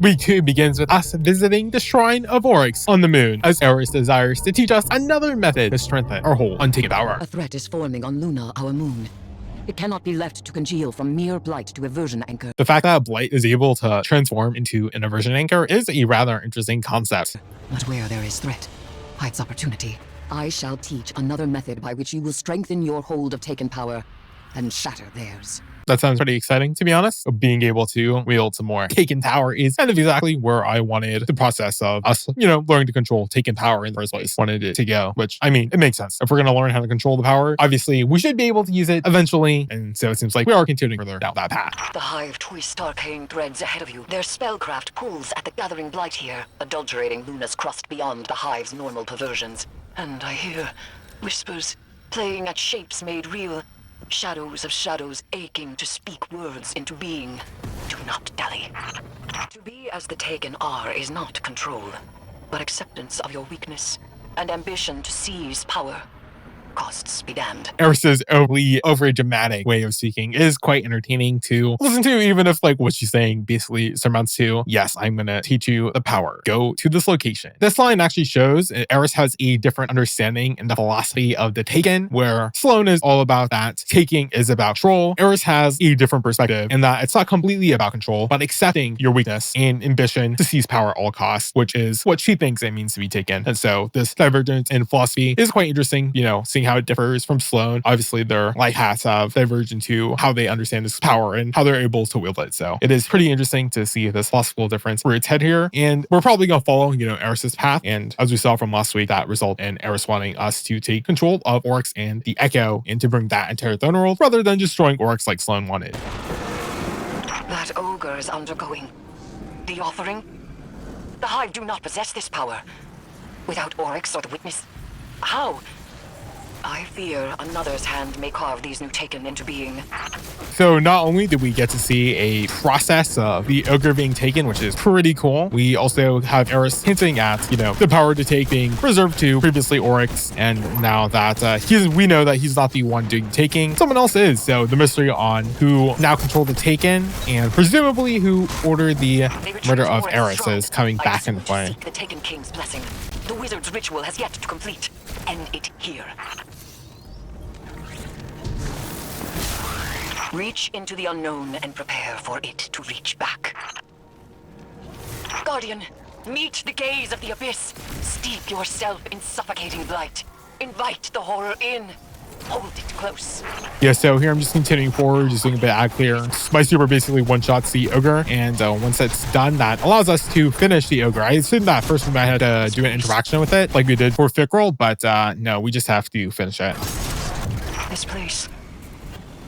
Week 2 begins with us visiting the Shrine of Oryx on the moon, as Eris desires to teach us another method to strengthen our hold on taken power. A threat is forming on Luna, our moon. It cannot be left to congeal from mere blight to aversion anchor. The fact that Blight is able to transform into an aversion anchor is a rather interesting concept. But where there is threat, hides opportunity. I shall teach another method by which you will strengthen your hold of taken power and shatter theirs. That sounds pretty exciting, to be honest. Being able to wield some more taken power is kind of exactly where I wanted the process of us, learning to control taken power in the first place, wanted it to go, which, I mean, it makes sense. If we're going to learn how to control the power, obviously we should be able to use it eventually. And so it seems like we are continuing further down that path. The hive twist arcane threads ahead of you. Their spellcraft pulls at the gathering blight here, adulterating Luna's crust beyond the hive's normal perversions. And I hear whispers playing at shapes made real. Shadows of shadows aching to speak words into being. Do not dally. To be as the Taken are is not control, but acceptance of your weakness and ambition to seize power. Costs be damned. Eris's overly dramatic way of speaking is quite entertaining to listen to, even if what she's saying basically surmounts to, yes, I'm gonna teach you the power. Go to this location. This line actually shows Eris has a different understanding in the philosophy of the Taken, where Sloane is all about that. Taking is about control. Eris has a different perspective in that it's not completely about control, but accepting your weakness and ambition to seize power at all costs, which is what she thinks it means to be taken. And so this divergence in philosophy is quite interesting, seeing how it differs from Sloane. Obviously, their life paths have diverged into how they understand this power and how they're able to wield it. So it is pretty interesting to see this philosophical difference where it's head here. And we're probably going to follow, Eris's path. And as we saw from last week, that result in Eris wanting us to take control of Oryx and the Echo and to bring that entire throne world rather than destroying Oryx like Sloane wanted. That ogre is undergoing the offering. The hive do not possess this power. Without Oryx or the witness, how? I fear another's hand may carve these new Taken into being. So not only did we get to see a process of the ogre being taken, which is pretty cool, we also have Eris hinting at, the power to take being reserved to previously Oryx, and now that we know that he's not the one doing the taking, someone else is. So the mystery on who now control the Taken and presumably who ordered the murder of Eris is coming back into play. The Taken King's blessing. The wizard's ritual has yet to complete. End it here. Reach into the unknown and prepare for it to reach back. Guardian, meet the gaze of the abyss. Steep yourself in suffocating blight. Invite the horror in. Hold it close. Yeah, so here I'm just continuing forward, just doing a bit of ad clear. My super basically one-shots the ogre, and once that's done, that allows us to finish the ogre. I assumed that first we might have to do an interaction with it, like we did for Fickrel, but no, we just have to finish it. This place,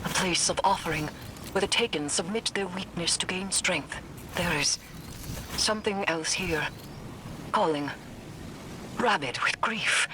a place of offering, where the Taken submit their weakness to gain strength. There is something else here, calling, rabid with grief.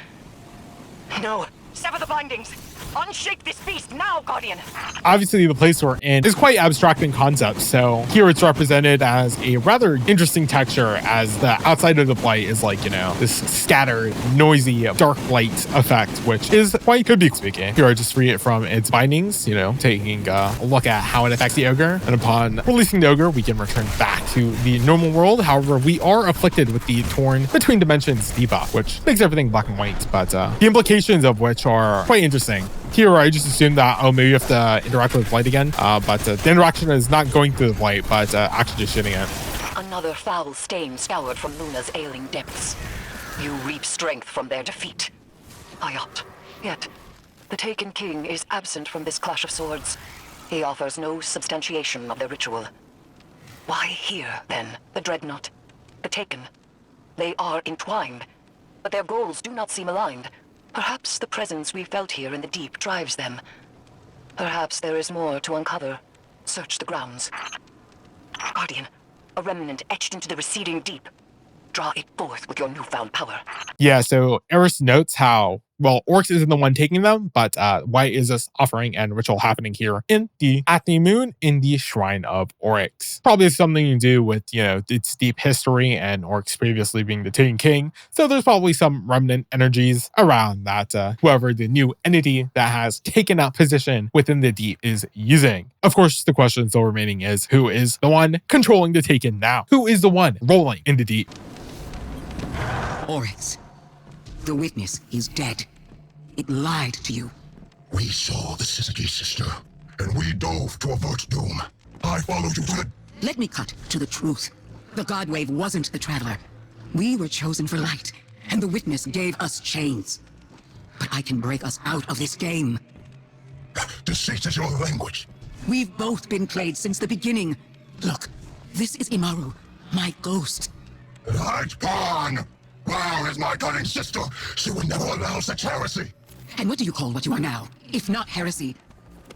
No, sever the bindings! Unshake this beast now, Guardian! Obviously, the place we're in is quite abstract in concept, so here it's represented as a rather interesting texture, as the outside of the blight is this scattered, noisy, dark light effect, which is quite could be speaking. Here I just free it from its bindings, taking a look at how it affects the ogre, and upon releasing the ogre, we can return back to the normal world. However, we are afflicted with the torn between dimensions debuff, which makes everything black and white, but the implications of which are quite interesting. Here, I just assumed that, maybe you have to interact with Blight again, but the interaction is not going through the Blight, but actually just shooting it. Another foul stain scoured from Luna's ailing depths. You reap strength from their defeat. I ought. Yet, the Taken King is absent from this clash of swords. He offers no substantiation of their ritual. Why here, then, the Dreadnought? The Taken? They are entwined, but their goals do not seem aligned. Perhaps the presence we felt here in the deep drives them. Perhaps there is more to uncover. Search the grounds. Guardian, a remnant etched into the receding deep. Draw it forth with your newfound power. Yeah, so Eris notes how, well, Oryx isn't the one taking them, but why is this offering and ritual happening here at the moon in the Shrine of Oryx? Probably something to do with, its deep history and Oryx previously being the Taken King. So there's probably some remnant energies around that whoever the new entity that has taken that position within the deep is using. Of course, the question still remaining is, who is the one controlling the Taken now? Who is the one rolling in the deep? Oryx. The witness is dead. It lied to you. We saw the Syzygy sister, and we dove to avert doom. I followed you to the... Let me cut to the truth. The Godwave wasn't the Traveler. We were chosen for light, and the witness gave us chains. But I can break us out of this game. Deceit is your language. We've both been played since the beginning. Look, this is Imaru, my ghost. Light pawn! Where is my cunning sister? She would never allow such heresy. And what do you call what you are now, if not heresy?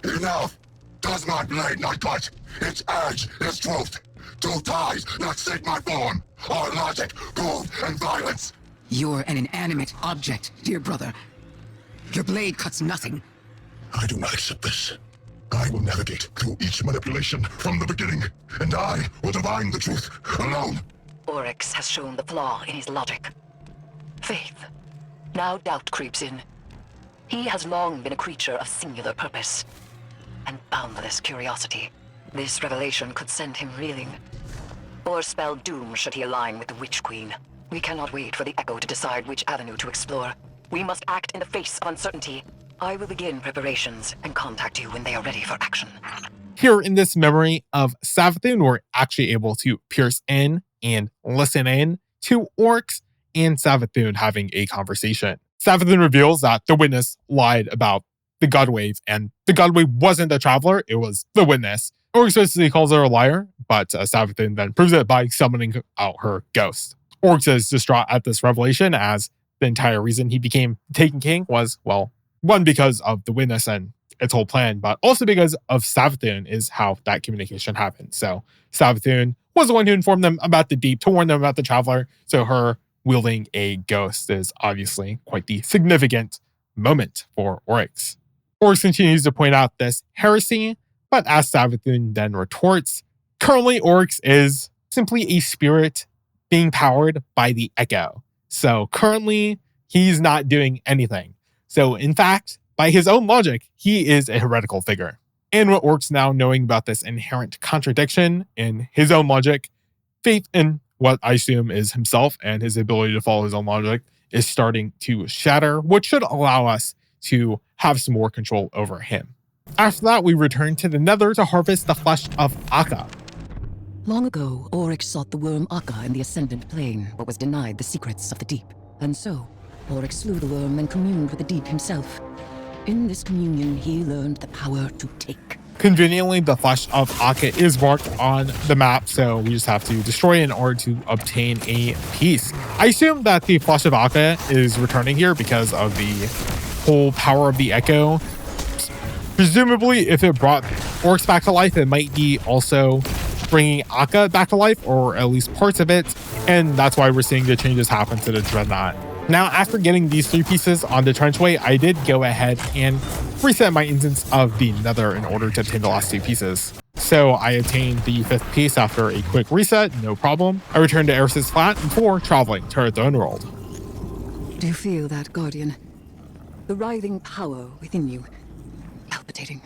Enough! Does my blade not cut? Its edge is truth. Two ties not seek my form. Our logic, proof, and violence. You're an inanimate object, dear brother. Your blade cuts nothing. I do not accept this. I will navigate through each manipulation from the beginning, and I will divine the truth alone. Oryx has shown the flaw in his logic. Faith. Now doubt creeps in. He has long been a creature of singular purpose and boundless curiosity. This revelation could send him reeling, or spell doom should he align with the Witch Queen. We cannot wait for the Echo to decide which avenue to explore. We must act in the face of uncertainty. I will begin preparations and contact you when they are ready for action. Here in this memory of Savathun, we're actually able to pierce in and listen in to Oryx and Savathun having a conversation. Savathun reveals that the witness lied about the Godwave, and the Godwave wasn't the Traveler, it was the witness. Oryx basically calls her a liar, but Savathun then proves it by summoning out her ghost. Oryx is distraught at this revelation, as the entire reason he became Taken King was, well, one, because of the witness and its whole plan, but also because of Savathun is how that communication happened. So Savathun was the one who informed them about the deep, to warn them about the Traveler, so her wielding a ghost is obviously quite the significant moment for Oryx. Oryx continues to point out this heresy, but as Savathun then retorts, currently Oryx is simply a spirit being powered by the Echo. So currently, he's not doing anything. So in fact, by his own logic, he is a heretical figure. And with Oryx now knowing about this inherent contradiction in his own logic, faith in what I assume is himself and his ability to follow his own logic is starting to shatter, which should allow us to have some more control over him. After that, we return to the Nether to harvest the flesh of Akka. Long ago, Oryx sought the worm Akka in the Ascendant Plane, but was denied the secrets of the deep. And so, Oryx slew the worm and communed with the deep himself. In this communion, he learned the power to take. Conveniently, the flesh of Akka is marked on the map, so we just have to destroy it in order to obtain a piece. I assume that the flesh of Akka is returning here because of the whole power of the Echo. Presumably, if it brought Oryx back to life, it might be also bringing Akka back to life, or at least parts of it, and that's why we're seeing the changes happen to the Dreadnought. Now, after getting these 3 pieces on the Trenchway, I did go ahead and reset my instance of the Nether in order to obtain the last 2 pieces. So I obtained the 5th piece after a quick reset, no problem. I returned to Eris's flat before traveling to her throne world. Do you feel that, Guardian? The writhing power within you, palpitating.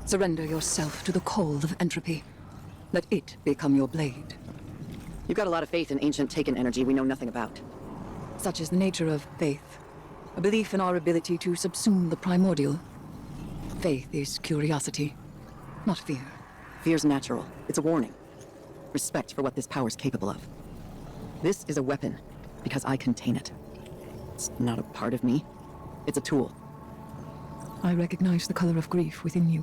Surrender yourself to the call of entropy. Let it become your blade. You've got a lot of faith in ancient Taken energy we know nothing about. Such is the nature of faith. A belief in our ability to subsume the primordial. Faith is curiosity, not fear. Fear's natural. It's a warning. Respect for what this power's capable of. This is a weapon, because I contain it. It's not a part of me. It's a tool. I recognize the color of grief within you.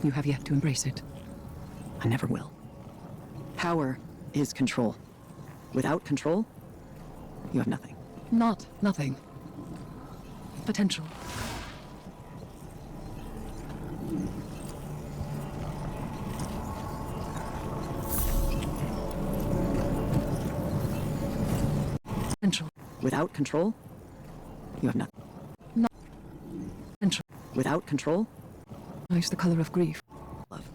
You have yet to embrace it. I never will. Power is control. Without control, you have nothing. Not nothing. Potential. Potential. Without control, you have nothing. Potential. Without control, Recognize the color of grief. love.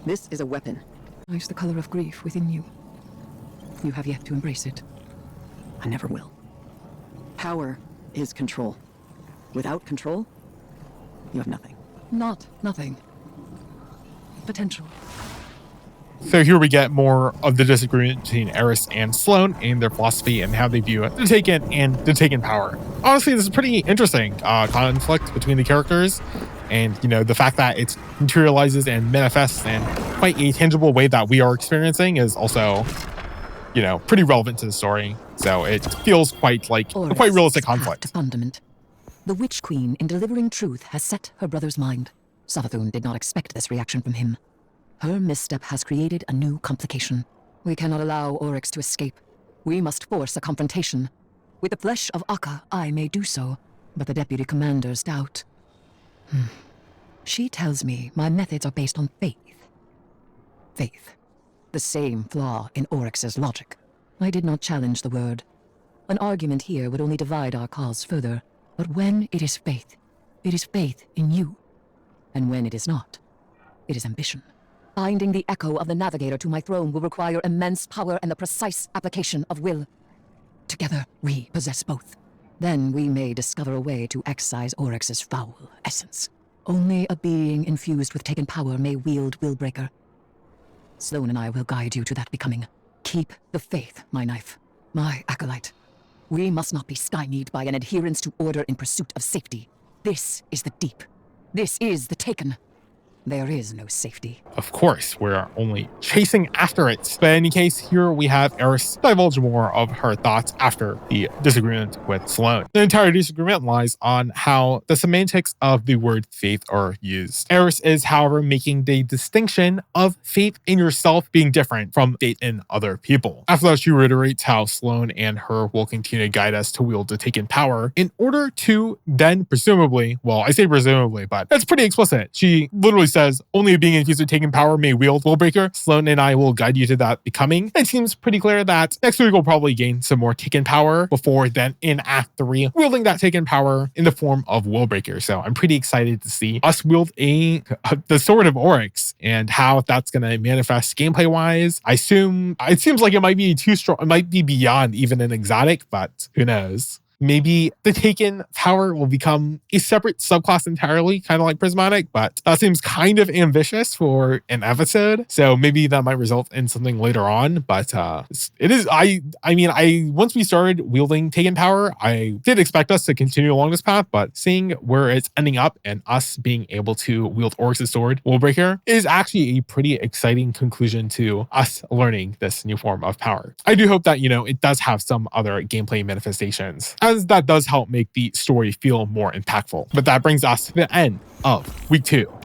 This is a weapon. Recognize the color of grief within you. You have yet to embrace it. I never will. Power is control. Without control, you have nothing. Not nothing. Potential. So here we get more of the disagreement between Eris and Sloane and their philosophy and how they view the Taken and the Taken power. Honestly, this is pretty interesting conflict between the characters, and the fact that it materializes and manifests in quite a tangible way that we are experiencing is also pretty relevant to the story. So it feels quite like a quite realistic conflict. To fundament. The Witch Queen, in delivering truth, has set her brother's mind. Savathun did not expect this reaction from him. Her misstep has created a new complication. We cannot allow Oryx to escape. We must force a confrontation. With the flesh of Akka, I may do so, but the deputy commander's doubt. She tells me my methods are based on faith. Faith. The same flaw in Oryx's logic. I did not challenge the word. An argument here would only divide our cause further. But when it is faith in you. And when it is not, it is ambition. Binding the echo of the Navigator to my throne will require immense power and the precise application of will. Together, we possess both. Then we may discover a way to excise Oryx's foul essence. Only a being infused with Taken power may wield Willbreaker. Sloane and I will guide you to that becoming. Keep the faith, my knife, my acolyte. We must not be stymied by an adherence to order in pursuit of safety. This is the deep. This is the Taken. There is no safety. Of course, we're only chasing after it. But in any case, here we have Eris divulge more of her thoughts after the disagreement with Sloane. The entire disagreement lies on how the semantics of the word faith are used. Eris is, however, making the distinction of faith in yourself being different from faith in other people. After that, she reiterates how Sloane and her will continue to guide us to wield the Taken power in order to then presumably, well, I say presumably, but that's pretty explicit. She literally says, only a being infused with Taken power may wield Willbreaker. Sloane and I will guide you to that becoming. It seems pretty clear that next week we'll probably gain some more Taken power before then in Act 3, wielding that Taken power in the form of Willbreaker. So I'm pretty excited to see us wield the Sword of Oryx and how that's going to manifest gameplay-wise. I assume, it seems like it might be too strong. It might be beyond even an exotic, but who knows? Maybe the Taken power will become a separate subclass entirely, kind of like Prismatic, but that seems kind of ambitious for an episode. So maybe that might result in something later on, but it is, I mean, once we started wielding Taken power, I did expect us to continue along this path, but seeing where it's ending up and us being able to wield Oryx's sword, Willbreaker, is actually a pretty exciting conclusion to us learning this new form of power. I do hope that, it does have some other gameplay manifestations, as that does help make the story feel more impactful. But that brings us to the end of week 2.